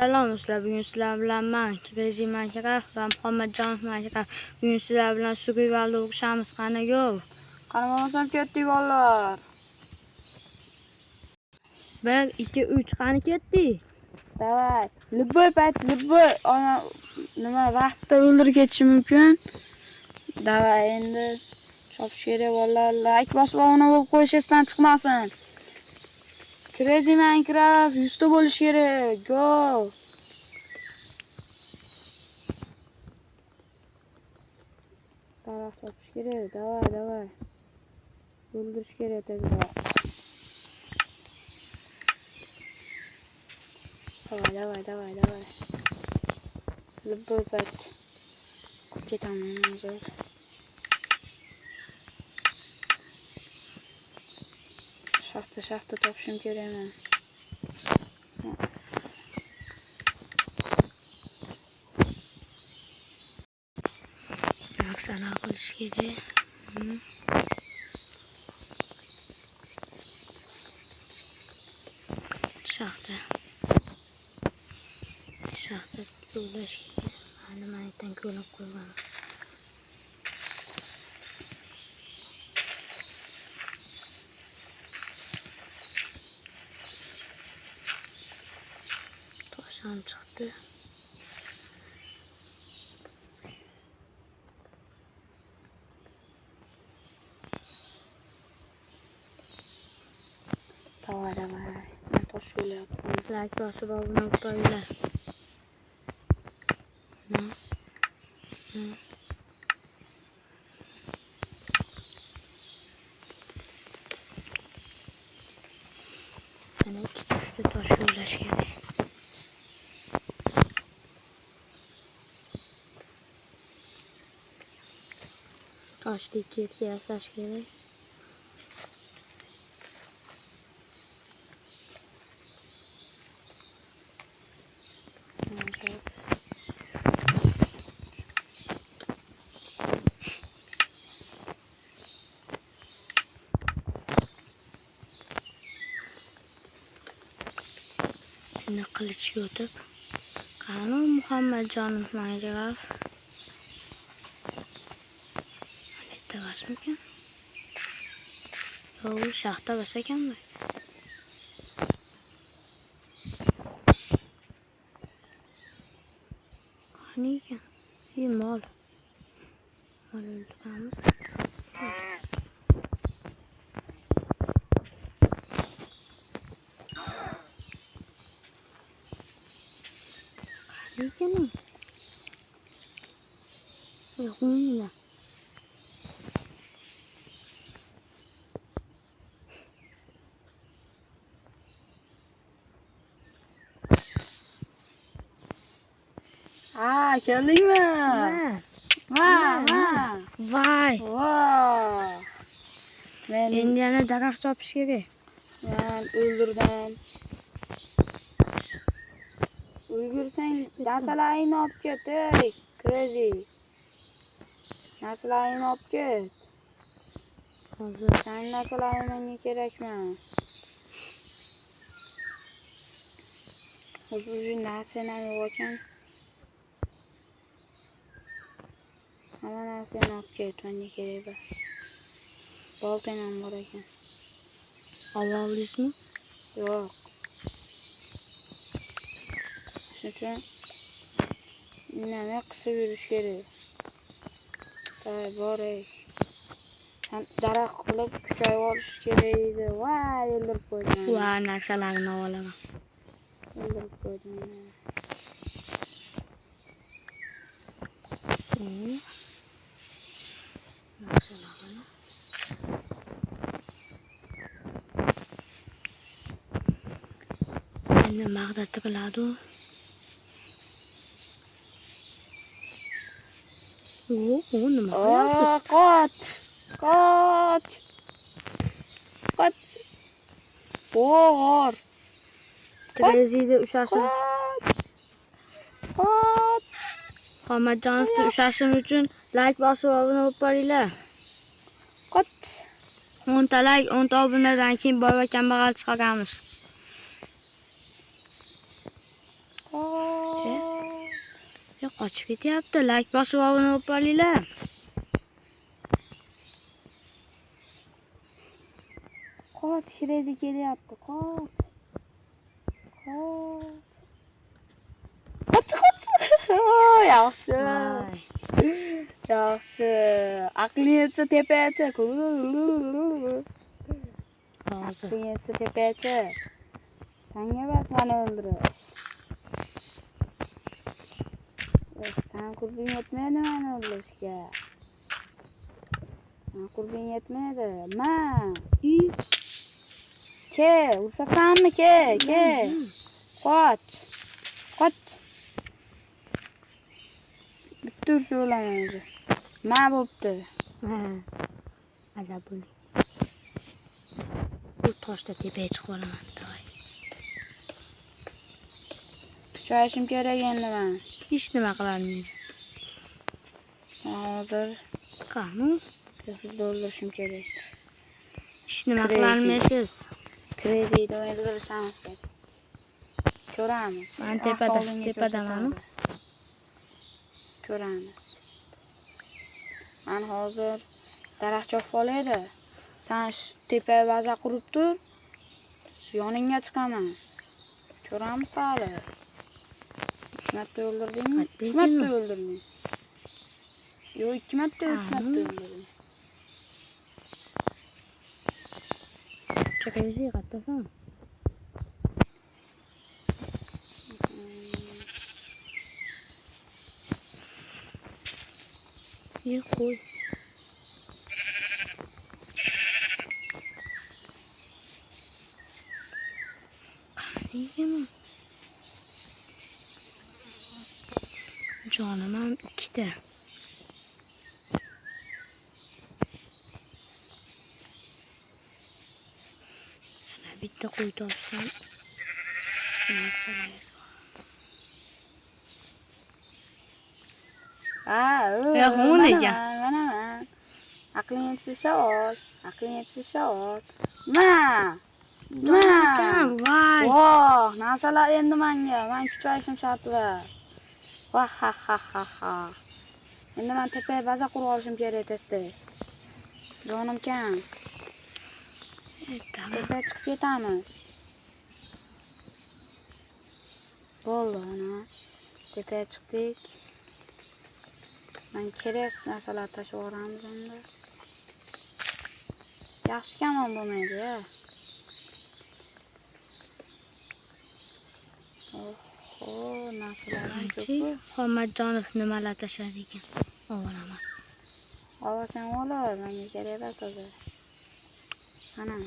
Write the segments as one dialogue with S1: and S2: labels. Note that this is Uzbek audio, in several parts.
S1: Salom sizlar, bugun sizlar bilan men Crazy Minecraft va Muhammadjonov Minecraft. Bugun sizlar bilan survivalda o'qishamiz. Qani go?
S2: Qani bo'lmasam ketdik bolalar.
S1: 1 2 3 qani ketdik?
S2: Davay. Любой ana nima vaqtda o'ldirib ketishi mumkin. Davay endi chopish kerak bolalar. Like bosib obuna bo'lib qo'yish esdan chiqmasin. Crazy Minecraft 100 ta bo'lish kerak. Go. Taraf topish kerak. Davay. O'ldirish kerak tezroq. Давай. Любой пet. Ketaman hozir. Shaxta topishim kerakmi?
S1: Aksana qilish kerak. Shaxta to'lash kerak. Mana mendan ko'rib qo'ygan. Tosham chiqdi.
S2: Davay. Men tosh yo'layapman.
S1: Like bosib obuna bo'linglar. Ana 2 ta tosh yo'lash kerak. Toshli ketga yasash kerak. Endi qilichga o'tib, qani Muhammadjonov Minecraft. Bitta basmikan? Yo'q, shaxta bas ekanmi? Qani ekan? Mol o'ldiramiz. Lekin yo'qmi?
S2: Keldingmi?
S1: Voy.
S2: Men
S1: Endi yana daraxt chopish kerak.
S2: Men o'ldirdim. Ulgursang narsalaringni olib ket, ey Crazy. Narsalaringni olib ket.
S1: Hozir
S2: Sen narsalaring menga kerakmi? O'zi narsani yo'q ekan. Hamma narsani olib ket, menga kerak bor. Boltang ham bor ekan.
S1: olovlismi?
S2: Yo'q. Shuning uchun nima qisib yurish kerak. Bor ey. Sen daraxt qilib kuchayib olish kerak edi. Voy, o'ldirib qo'ydim.
S1: Narsalarni olaman.
S2: O'ldirib qo'ydim.
S1: Narsalarni. Endi mag'dati qiladi. O nima qilyapsiz?
S2: Qot. Bor.
S1: Crazy'da ushashim.
S2: Qot.
S1: Muhammadjonovni ushashim uchun like bosib obuna bo'lib qo'yinglar.
S2: Qot.
S1: 10 ta like, 10 ta obunadan keyin boy va kambag'al chiqaramiz. Ochib ketyapti. Like bosib obuna bo'lib qolinglar.
S2: Qot, Shirezi kelyapti. Qot. Qoch. Yaxshi.
S1: Voy.
S2: Yaxshi. Aqling yetsa tepachi.
S1: Hozir.
S2: Aqling yetsa tepachi. Senga bas meni o'ldirish. Sen qurbing yetmaydi meni o'ldirishga. Sen qurbing yetmaydi. Ke, ursasanmi ke. Qoch. Bitta ursa o'laman o'zi. Bo'pti.
S1: Ajab bo'ling. Bu toshda tepaga chiqib olaman.
S2: Kuchayishim kerak endi men.
S1: Hech nima qilolmaydi.
S2: Hozir
S1: Qani?
S2: sizni o'ldirishim kerak.
S1: Hech nima qilolmaysiz.
S2: Crazy'ni o'ldirishim kerak. Ko'ramiz.
S1: Men tepadaman.
S2: Ko'ramiz. Men hozir daraxt chopib olaydi. Sen tepaga baza qurib tur. Yoningga chiqaman. Ko'ramiz hali. 2 marta o'ldirdingmi? 2 marta o'ldirding. Yo'q, 2 marta, 3 marta o'ldirding.
S1: Chakaysiz qattasan. Qo'y. Qaniymi? Jonim ham 2 ta. Yana bitta qo'y topsam, narsalarga
S2: Mana. Aqling yetsa ol.
S1: Voy.
S2: Voh, narsalar endi menga. Men kuchayishim shart va. Ha. Endi men tepaga baza qurib olishim kerak tez. Jonim kam. Tepaga chiqib ketamiz. Bo'ldi, ana. Tepaga chiqdik. Men kerak narsalar tashib yuboramiz endi. Yaxshi kamon bo'lmaydi-ya. Narsalarni ko'p.
S1: Muhammadjonov nimalar tashlar ekan. Olaman.
S2: Sen ol, menga kerak emas hozir. Ana.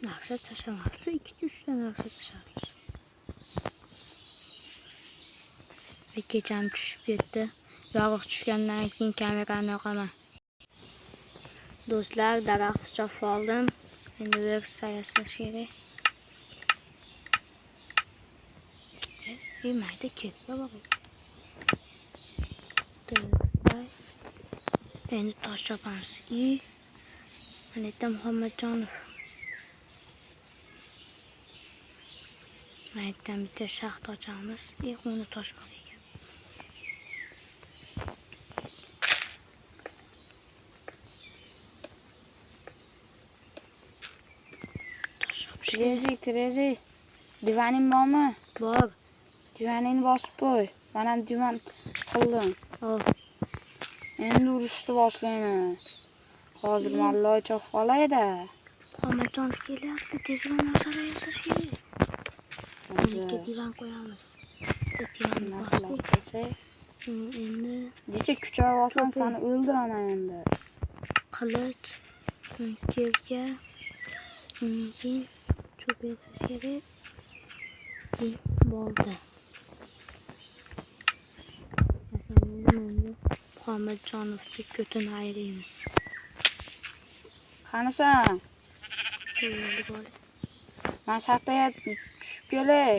S1: Narsa tashlamoqchi, 2-3 ta narsa tashlamiz. Kecham tushib ketdi. Yog'oq tushgandan keyin kamerani yoqaman. Do'stlar, daraxtni chopib oldim. Endi bir sayaslash kerak. Mayda ketdi baqing. Endi tosh chopamiz. Mana yerda Muhammadjonov. Mana yerdan bitta shaxt ochamiz. Uni tosh bor ekan.
S2: Trezi. Divaning bormi?
S1: Bor.
S2: Divaningni bosib qo'y. Men ham divan qildim. Endi urushni boshlaymiz. Hozir men loy chopib olayda.
S1: Muhammadjonov kelyapti. Tezroq narsalar yasash kerak. Bizga divan qo'yamiz. Endi
S2: necha kuchayib olsam seni o'ldiraman endi.
S1: Qilich, kevga, keyin cho'p yasash kerak. Bo'ldi. Endi Muhammadjonovga ko'tini ayiramiz.
S2: Qanisan? Men shaxtaga tushib kelay.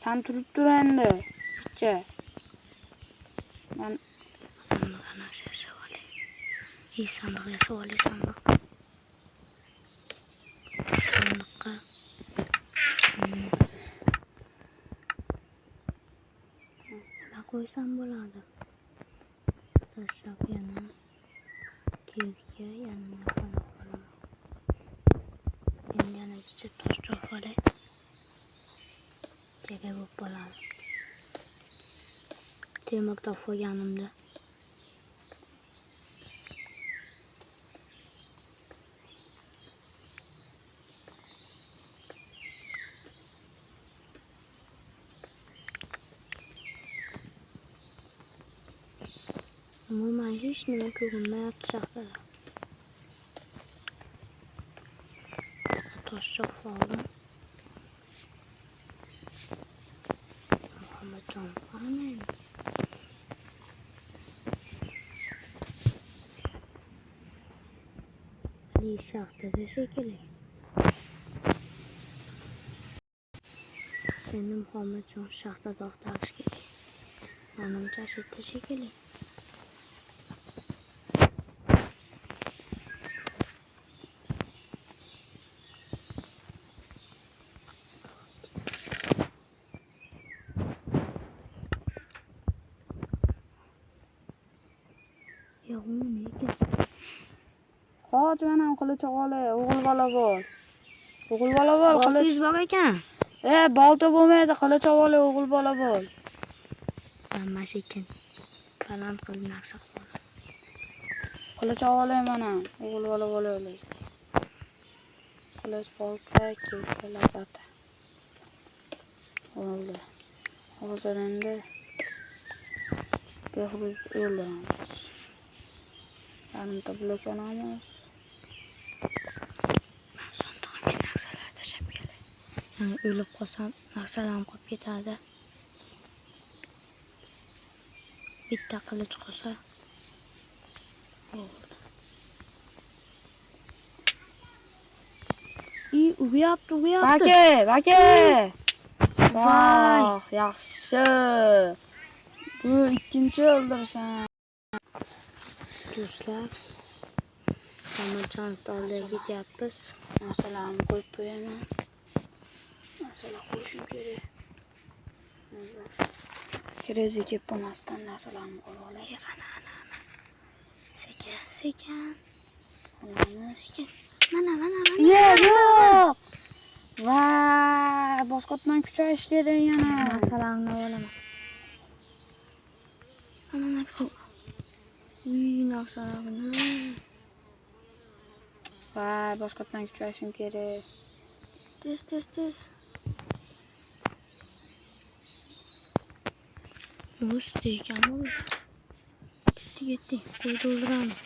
S2: Sen turib tur endi. Picha. Men
S1: narsa yasab olay. Sandiq yasab olay, sandiq. Sandiqqa qo'ysam bo'ladi. Tashlab yana kiyimga yana qolib qolaman. Endi yana ichib tashlab olay. Kerak bo'lib qoladi. Temir topganimda umuman hech nima ko'rinmayapti shaxtada. Toshchoq oldim. Muhammadjon qaramaydi. Shaxtada shekilli. Endi Muhammadjon shaxtada to'xtalish kerak. Manimcha shekilli shekilli. Yo'q, nima ekan?
S2: Hoj menam qilich olay, o'g'il bola bor. O'g'il bola bor,
S1: Qilich bor ekan.
S2: bolta bo'lmaydi, qilich olay, o'g'il bola bor.
S1: Mana ekan. Baland qilib narsa qildim.
S2: Qilich olay mana, o'g'il bola bo'laylik. Qilich bolta, kelkalabata. Oldi. Hozir endi Behruz o'ldiramiz. Yarimta blok olamiz.
S1: Sondig'imga narsalar tashlab kelay. Yani o'lib qolsam, narsalarim qolib ketadi. Bitta qilich qolsa. Uyapti.
S2: Baka.
S1: Voy,
S2: yaxshi. Bu ikkinchi o'ldirishim.
S1: do'stlar. Muhammadjon oldiga ketyapmiz.
S2: Narsalarni qo'yib qo'yaman. Narsalar qo'yishim kerak. Kirezi kelib qolmasdan narsalarni qo'yib olay.
S1: Ana. Sekin.
S2: Mana.
S1: Mana.
S2: Yo'q. Voy, boshqatdan kuchayish kerak yana.
S1: Narsalarni olaman. Mana narsa. Narsalarni.
S2: Voy, boshqatdan kuchayishim kerak.
S1: Tez. Usta ekan bu. Ketdi. Qo'yib o'ldiramiz.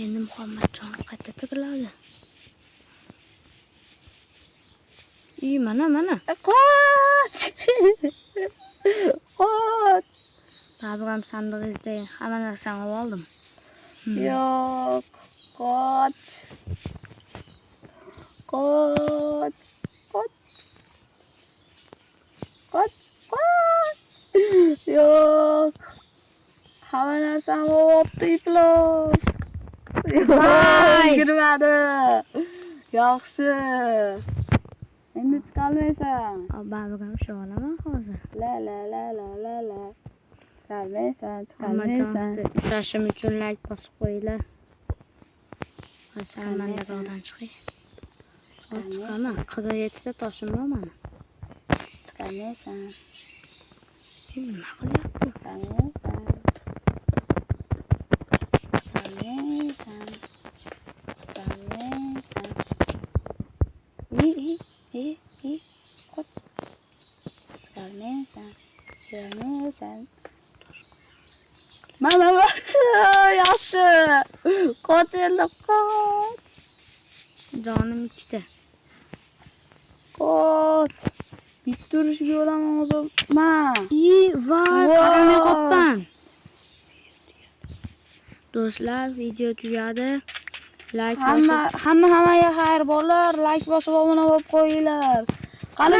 S1: Endi Muhammadjon qayta tiriladi. Mana.
S2: Qoch!
S1: Babam sandig'ingizda hamma narsani oldim.
S2: Yo'q, qoch. Yo'q. Hamma narsani olibdi iflos.
S1: Voy!
S2: Kirmadi. Yaxshi. Endi chiqolmaysan.
S1: Babam shu olaman hozir.
S2: La. Chiqolmaysan.
S1: Ushlashim uchun like bosib qo'yinglar. Masalan, men bog'dan chiqay. Chiqaman. 47 ta toshim bor mana.
S2: Chiqolmaysan.
S1: Nima qilyapti?
S2: Chiqolmaysan. Qoch. Chiqolmaysan. Mama, yaxshi. Qoch endi, qoch.
S1: Jonim ikkita.
S2: Qoch. Bitta urishga o'laman hozir.
S1: Voy, qaramay qolibman. Do'stlar, video tugadi. Like bosib
S2: hammaga xayr bolalar, like bosib obuna bo'lib qo'yinglar. Qani